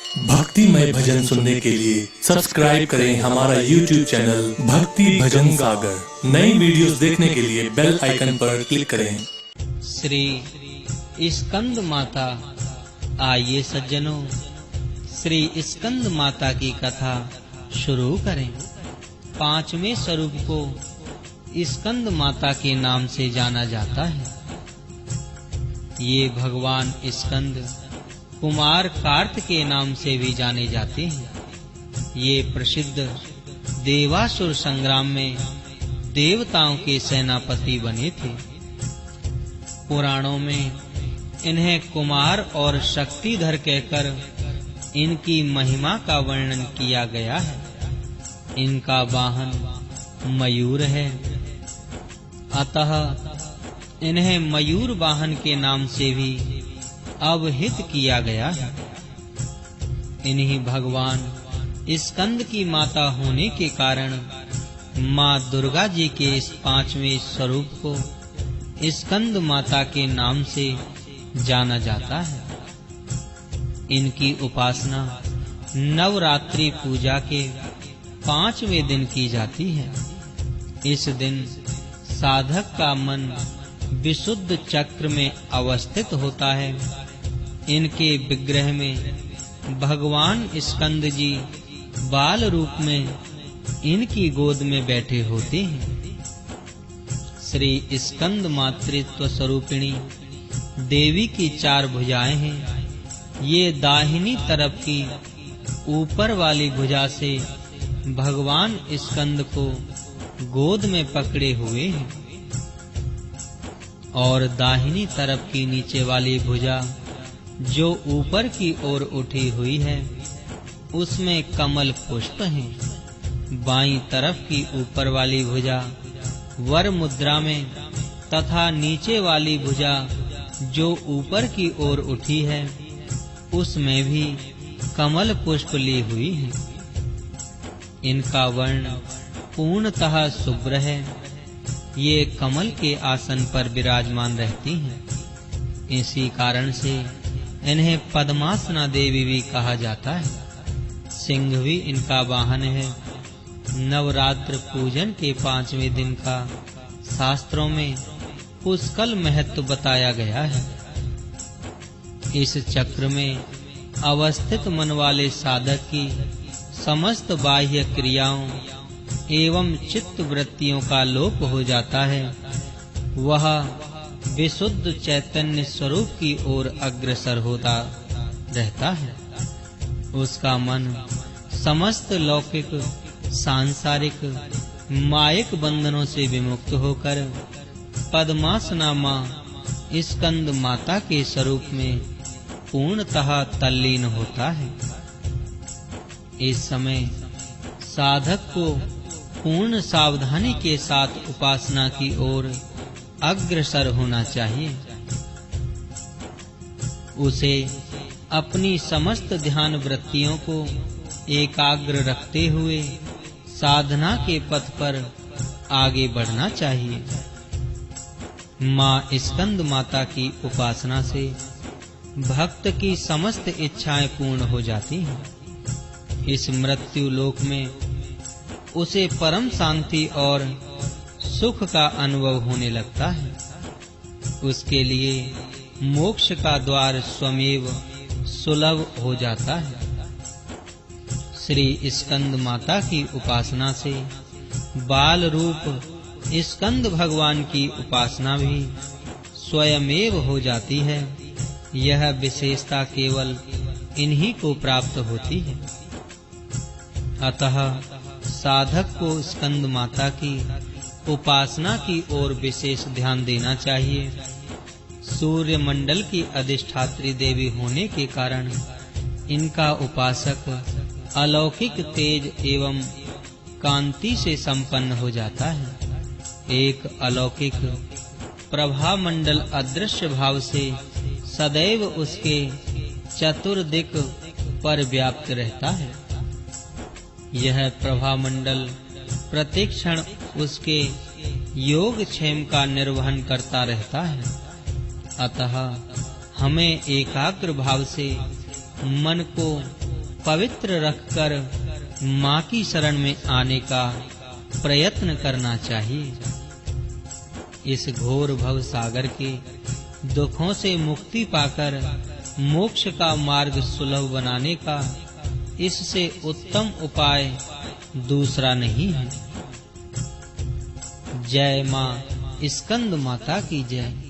भक्तिमय भजन सुनने के लिए सब्सक्राइब करें हमारा YouTube चैनल भक्ति भजन सागर। नई वीडियोस देखने के लिए बेल आइकन पर क्लिक करें। श्री स्कंद माता। आइए सज्जनों, श्री स्कंद माता की कथा शुरू करें। पांचवें स्वरूप को स्कंद माता के नाम से जाना जाता है। ये भगवान स्कंद कुमार कार्त के नाम से भी जाने जाते हैं। ये प्रसिद्ध देवासुर संग्राम में देवताओं के सेनापति बने थे। पुराणों में इन्हें कुमार और शक्तिधर कहकर इनकी महिमा का वर्णन किया गया है। इनका वाहन मयूर है, अतः इन्हें मयूर वाहन के नाम से भी अवहित किया गया है। इन्हीं भगवान स्कंद की माता होने के कारण माँ दुर्गा जी के इस पांचवें स्वरूप को स्कंद माता के नाम से जाना जाता है। इनकी उपासना नवरात्रि पूजा के 5वें दिन की जाती है। इस दिन साधक का मन विशुद्ध चक्र में अवस्थित होता है। इनके विग्रह में भगवान स्कंद जी बाल रूप में इनकी गोद में बैठे होते हैं। श्री स्कंद मातृत्व स्वरूपिणी देवी की 4 भुजाएं हैं। ये दाहिनी तरफ की ऊपर वाली भुजा से भगवान स्कंद को गोद में पकड़े हुए हैं और दाहिनी तरफ की नीचे वाली भुजा जो ऊपर की ओर उठी हुई है उसमें कमल पुष्प हैं। बाईं तरफ की ऊपर वाली भुजा वर मुद्रा में तथा नीचे वाली भुजा जो ऊपर की ओर उठी है उसमें भी कमल पुष्प ली हुई है। इनका वर्ण पूर्णतः शुभ्र है। ये कमल के आसन पर विराजमान रहती हैं। इसी कारण से इन्हें पद्मासना देवी भी कहा जाता है। सिंह भी इनका वाहन है। नवरात्र पूजन के 5वें दिन का शास्त्रों में पुष्कल महत्व बताया गया है। इस चक्र में अवस्थित मन वाले साधक की समस्त बाह्य क्रियाओं एवं चित्त वृत्तियों का लोप हो जाता है। वह विशुद्ध चैतन्य स्वरूप की ओर अग्रसर होता रहता है। उसका मन समस्त लौकिक, सांसारिक, मायिक बंधनों से विमुक्त होकर पद्मासना मां स्कंद माता के स्वरूप में पूर्णतः तल्लीन होता है। इस समय साधक को पूर्ण सावधानी के साथ उपासना की ओर अग्रसर होना चाहिए। उसे अपनी समस्त ध्यान वृत्तियों को एकाग्र रखते हुए साधना के पथ पर आगे बढ़ना चाहिए। माँ स्कंद माता की उपासना से भक्त की समस्त इच्छाएं पूर्ण हो जाती हैं। इस मृत्यु लोक में उसे परम शांति और सुख का अनुभव होने लगता है। उसके लिए मोक्ष का द्वार स्वयं सुलभ हो जाता है। श्री स्कंद माता की उपासना से बाल रूप स्कंद भगवान की उपासना भी स्वयमेव हो जाती है। यह विशेषता केवल इन्हीं को प्राप्त होती है। अतः साधक को स्कंद माता की उपासना की ओर विशेष ध्यान देना चाहिए। सूर्य मंडल की अधिष्ठात्री देवी होने के कारण इनका उपासक अलौकिक तेज एवं कांति से संपन्न हो जाता है। एक अलौकिक प्रभा मंडल अदृश्य भाव से सदैव उसके चतुर्दिक पर व्याप्त रहता है। यह प्रभा मंडल प्रतिक्षण उसके योग क्षेम का निर्वहन करता रहता है। अतः हमें एकाग्र भाव से मन को पवित्र रखकर माँ की शरण में आने का प्रयत्न करना चाहिए। इस घोर भव सागर के दुखों से मुक्ति पाकर मोक्ष का मार्ग सुलभ बनाने का इससे उत्तम उपाय दूसरा नहीं है। जय मां स्कंद माता की जय।